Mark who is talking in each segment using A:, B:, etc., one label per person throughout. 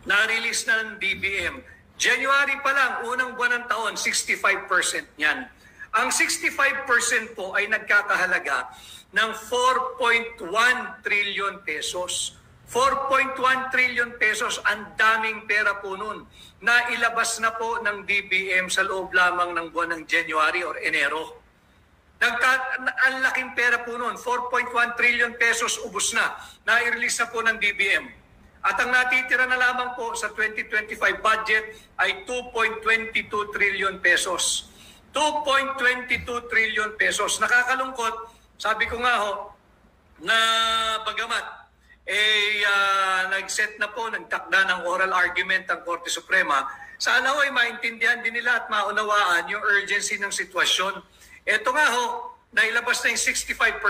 A: na-release na ng DBM. January pa lang, unang buwan ng taon, 65% yan. Ang 65% po ay nagkakahalaga ng 4.1 trillion pesos. 4.1 trillion pesos, ang daming pera po nun na ilabas na po ng DBM sa loob lamang ng buwan ng January or Enero. Ang laking pera po nun, 4.1 trillion pesos ubos na, na-release na po ng DBM. At ang natitira na lamang po sa 2025 budget ay 2.22 trillion pesos. 2.22 trillion pesos. Nakakalungkot, sabi ko nga ho, na bagamat nag-set na po, nagtakda ng oral argument ang Korte Suprema, sana ho ay maintindihan din nila at maunawaan yung urgency ng sitwasyon. Ito nga ho, nailabas na yung 65%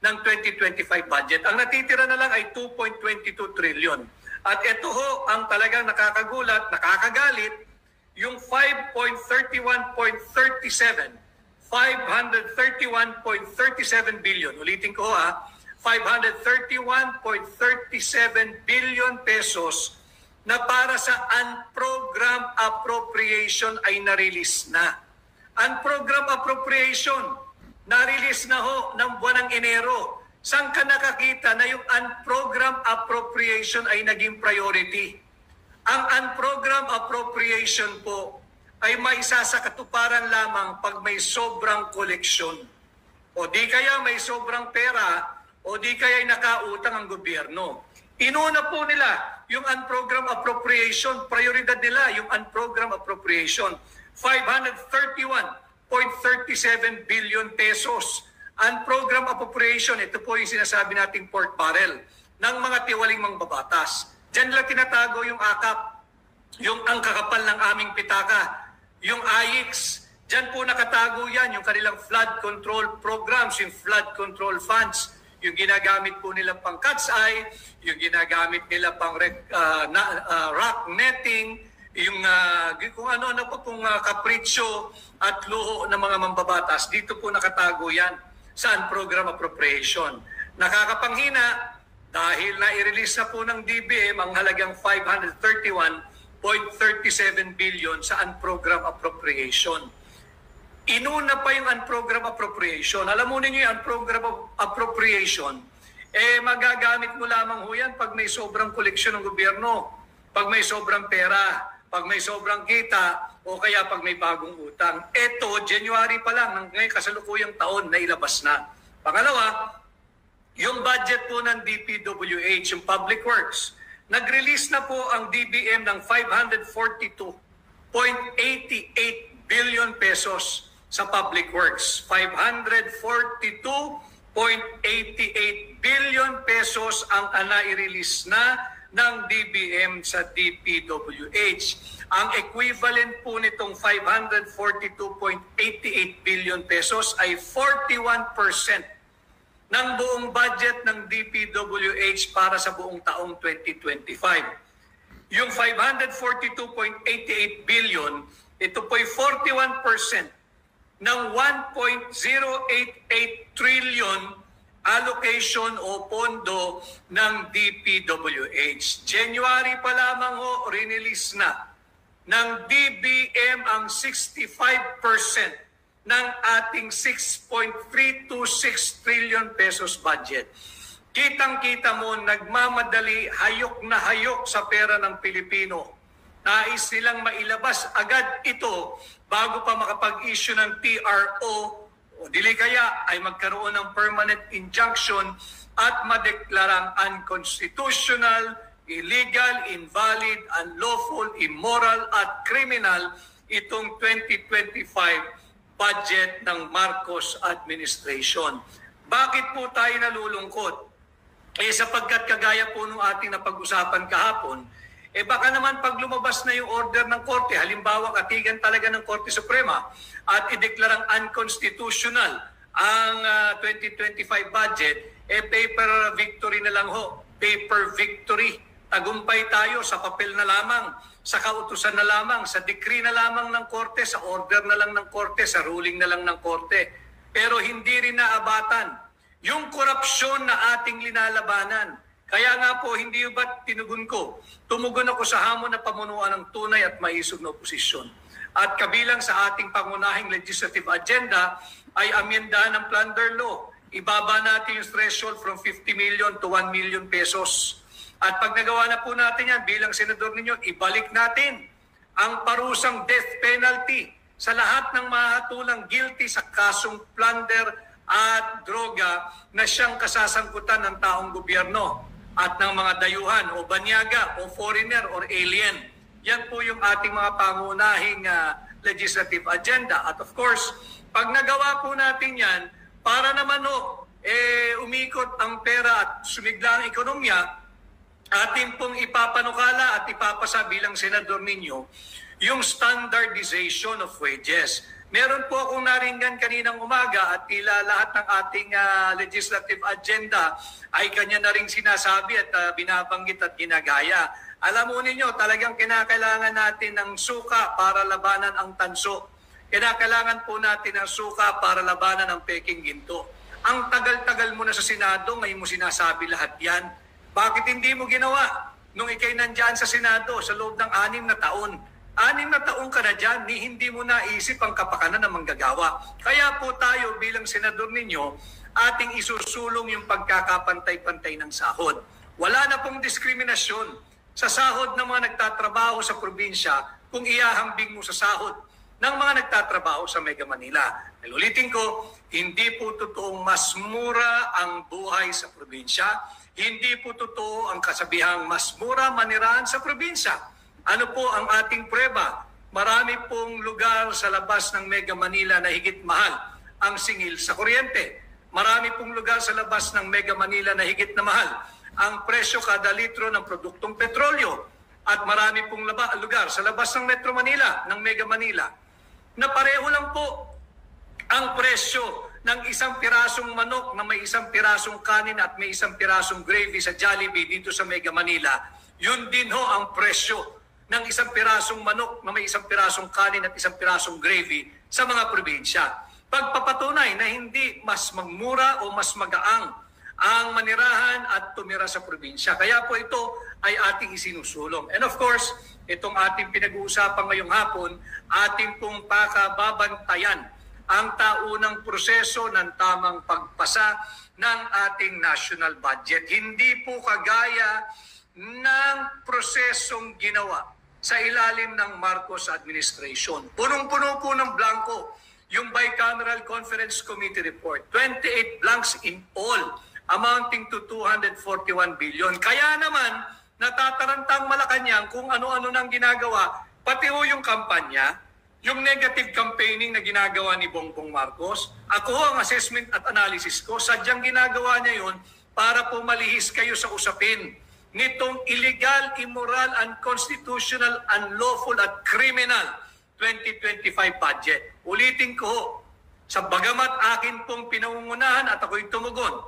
A: ng 2025 budget. Ang natitira na lang ay 2.22 trillion. At ito ho ang talagang nakakagulat, nakakagalit, yung 531.37 billion. Ulitin ko ha, 531.37 billion pesos na para sa unprogrammed appropriation ay na-release na. Unprogrammed appropriation, na-release na ho ng buwan ng Enero. Saan ka nakakita na yung unprogrammed appropriation ay naging priority? Ang unprogrammed appropriation po ay maisasakatuparan lamang pag may sobrang koleksyon. O di kaya may sobrang pera, o di kaya nakautang ang gobyerno. Inuna po nila yung unprogrammed appropriation, prioridad nila yung unprogrammed appropriation. 531.37 billion pesos. Unprogrammed appropriation, ito po yung sinasabi nating pork barrel ng mga tiwaling mangbabatas. Diyan nila tinatago yung AKAP, yung ang kakapal ng aming pitaka, yung AIX. Diyan po nakatago yan, yung kanilang flood control programs, yung flood control funds, yung ginagamit po nila pang cat's eye, yung ginagamit nila pang rock netting, yung kung ano-ano po pong kapritsyo at luho ng mga mambabatas. Dito po nakatago yan sa program appropriation. Nakakapanghina dahil na-release na po ng DBM ang halagang 531.37 billion sa unprogram appropriation. Inuna pa yung unprogram appropriation. Alam mo ninyo yung unprogram appropriation, magagamit mo lamang ho yan pag may sobrang koleksyon ng gobyerno, pag may sobrang pera, pag may sobrang kita, o kaya pag may bagong utang. Ito, January pa lang, ng ngayon kasalukuyang taon na ilabas na. Pangalawa, yung budget po ng DPWH, yung Public Works, nag-release na po ang DBM ng 542.88 billion pesos sa Public Works. 542.88 billion pesos ang na-release na ng DBM sa DPWH. Ang equivalent po nitong 542.88 billion pesos ay 41% ng buong budget ng DPWH para sa buong taong 2025. Yung 542.88 billion, ito po'y 41% ng 1.088 trillion allocation o pondo ng DPWH. January pa lamang ho, release na ng DBM ang 65% ng ating 6.326 trillion pesos budget. Kitang-kita mo, nagmamadali, hayok na hayok sa pera ng Pilipino. Nais nilang mailabas agad ito bago pa makapag-issue ng TRO o dili kaya ay magkaroon ng permanent injunction at madeklarang unconstitutional, illegal, invalid, unlawful, immoral at criminal itong 2025 budget ng Marcos administration. Bakit po tayo nalulungkot? Sapagkat kagaya po nung ating napag-usapan kahapon, baka naman pag lumabas na yung order ng Korte, halimbawa katigan talaga ng Korte Suprema at ideklarang unconstitutional ang 2025 budget, paper victory na lang ho. Paper victory. Tagumpay tayo sa papel na lamang, sa kautusan na lamang, sa decree na lamang ng Korte, sa order na lang ng Korte, sa ruling na lang ng Korte. Pero hindi rin naabatan yung korupsyon na ating linalabanan. Kaya nga po, hindi ba't tinugon ko? Tumugon ako sa hamon na pamunuan ng tunay at maisog na oposisyon. At kabilang sa ating pangunahing legislative agenda ay amyendahan ng plunder law. Ibaba natin yung threshold from 50 million to 1 million pesos. At pag nagawa na po natin yan, bilang senador ninyo, ibalik natin ang parusang death penalty sa lahat ng mahatulang guilty sa kasong plunder at droga na siyang kasasangkutan ng taong gobyerno at ng mga dayuhan o banyaga o foreigner or alien. Yan po yung ating mga pangunahing legislative agenda. At of course, pag nagawa po natin yan, para naman umikot ang pera at sumigla ang ekonomiya, atin pong ipapanukala at ipapasa bilang senador ninyo yung standardization of wages. Meron po akong naringgan kaninang umaga at tila lahat ng ating legislative agenda ay kanya na rin sinasabi at binabanggit at ginagaya. Alam mo ninyo, talagang kinakailangan natin ng suka para labanan ang tanso. Kinakailangan po natin ng suka para labanan ang peking ginto. Ang tagal-tagal mo na sa Senado, ngayon mo sinasabi lahat yan. Bakit hindi mo ginawa nung ikay nandyan sa Senado sa loob ng 6 na taon? 6 na taon ka na dyan, hindi mo naisip ang kapakanan ng manggagawa. Kaya po tayo bilang senador ninyo, ating isusulong yung pagkakapantay-pantay ng sahod. Wala na pong diskriminasyon sa sahod ng mga nagtatrabaho sa probinsya kung iahambing mo sa sahod ng mga nagtatrabaho sa Mega Manila. Ulitin ko, hindi po totoong mas mura ang buhay sa probinsya. Hindi po totoo ang kasabihang mas mura manirahan sa probinsya. Ano po ang ating prueba? Marami pong lugar sa labas ng Mega Manila na higit mahal ang singil sa kuryente. Marami pong lugar sa labas ng Mega Manila na higit na mahal ang presyo kada litro ng produktong petrolyo. At marami pong lugar sa labas ng Metro Manila, ng Mega Manila, na pareho lang po ang presyo ng isang pirasong manok na may isang pirasong kanin at may isang pirasong gravy sa Jollibee dito sa Mega Manila. Yun din ho ang presyo ng isang pirasong manok na may isang pirasong kanin at isang pirasong gravy sa mga probinsya. Pagpapatunay na hindi mas magmura o mas magaang ang manirahan at tumira sa probinsya. Kaya po ito ay ating isinusulong. And of course, itong ating pinag-uusapan ngayong hapon, ating pong pakababantayan ang taunang proseso ng tamang pagpasa ng ating national budget. Hindi po kagaya ng prosesong ginawa sa ilalim ng Marcos administration. Punong-puno po ng blanco yung Bicameral Conference Committee report. 28 blanks in all, amounting to 241 billion. Kaya naman, natatarantang Malacanang kung ano-ano nang ginagawa, pati ho yung kampanya, yung negative campaigning na ginagawa ni Bongbong Marcos. Ako ang assessment at analysis ko, sadyang ginagawa niya yun para po malihis kayo sa usapin nitong illegal, immoral, unconstitutional, unlawful at criminal 2025 budget. Ulitin ko ho, sa bagamat akin pong pinangungunahan at ako'y tumugon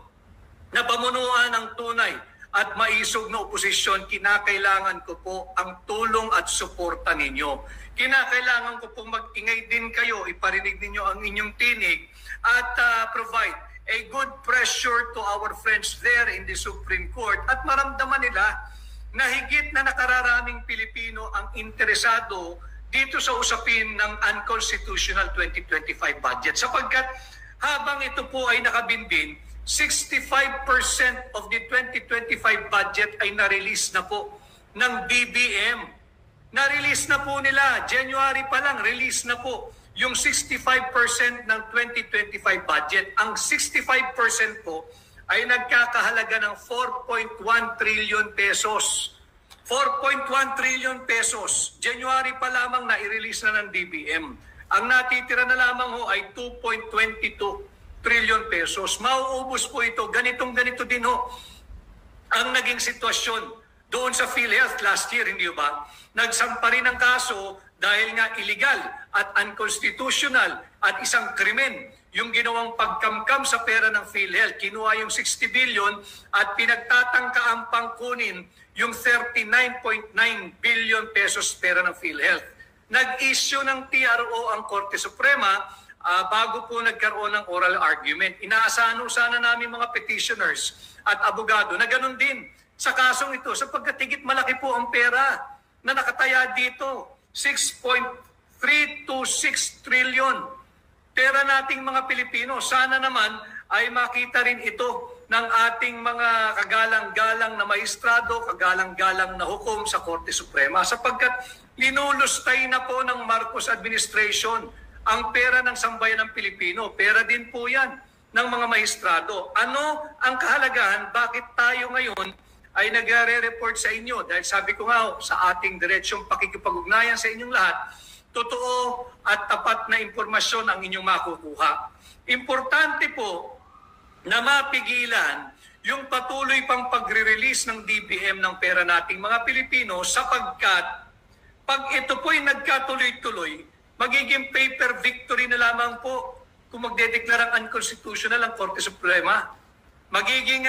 A: na pamunuan ng tunay at maisog na oposisyon, kinakailangan ko po ang tulong at suporta ninyo. Kinakailangan ko pong mag-ingay din kayo, iparinig ninyo ang inyong tinig at provide a good pressure to our friends there in the Supreme Court at maramdaman nila na higit na nakararaming Pilipino ang interesado dito sa usapin ng unconstitutional 2025 budget. Sapagkat habang ito po ay nakabinbin, 65% of the 2025 budget ay na-release na po ng DBM. Na-release na po nila, January pa lang, release na po yung 65% ng 2025 budget. Ang 65% po ay nagkakahalaga ng 4.1 trillion pesos. 4.1 trillion pesos. January pa lamang na i-release na ng DBM. Ang natitira na lamang ho ay 2.22 trillion pesos. Mauubos po ito. Ganitong-ganito din ho ang naging sitwasyon doon sa PhilHealth last year, hindi ba? Nagsampa rin ng kaso dahil nga illegal at unconstitutional at isang krimen yung ginawang pagkamkam sa pera ng PhilHealth. Kinuha yung 60 billion at pinagtatangkaang pangkunin yung 39.9 billion pesos pera ng PhilHealth. Nag-issue ng TRO ang Korte Suprema bago po nagkaroon ng oral argument. Inaasahan sana namin mga petitioners at abogado na ganun din. sa kasong ito sapagkat higit malaki po ang pera na nakataya dito. 6.326 trillion. Pera nating mga Pilipino. Sana naman ay makita rin ito ng ating mga kagalang-galang na maestrado, kagalang-galang na hukom sa Korte Suprema sapagkat linulustay na po ng Marcos administration ang pera ng sambayan ng Pilipino. Pera din po yan ng mga maestrado. Ano ang kahalagahan? Bakit tayo ngayon ay nagre-report sa inyo? Dahil sabi ko nga sa ating diretsyong pakikipag-ugnayan sa inyong lahat, totoo at tapat na impormasyon ang inyong makukuha. Importante po na mapigilan yung patuloy pang pagre-release ng DBM ng pera nating mga Pilipino sapagkat pag ito po'y nagkatuloy-tuloy, magiging paper victory na lamang po kung magdedeklarang unconstitutional ang Korte Suprema. Magiging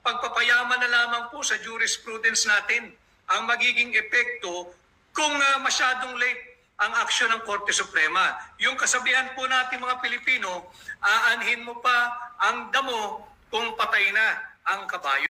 A: pagpapayaman na lamang po sa jurisprudence natin ang magiging epekto kung masyadong late ang aksyon ng Korte Suprema. Yung kasabihan po natin mga Pilipino, aanhin mo pa ang damo kung patay na ang kabayo.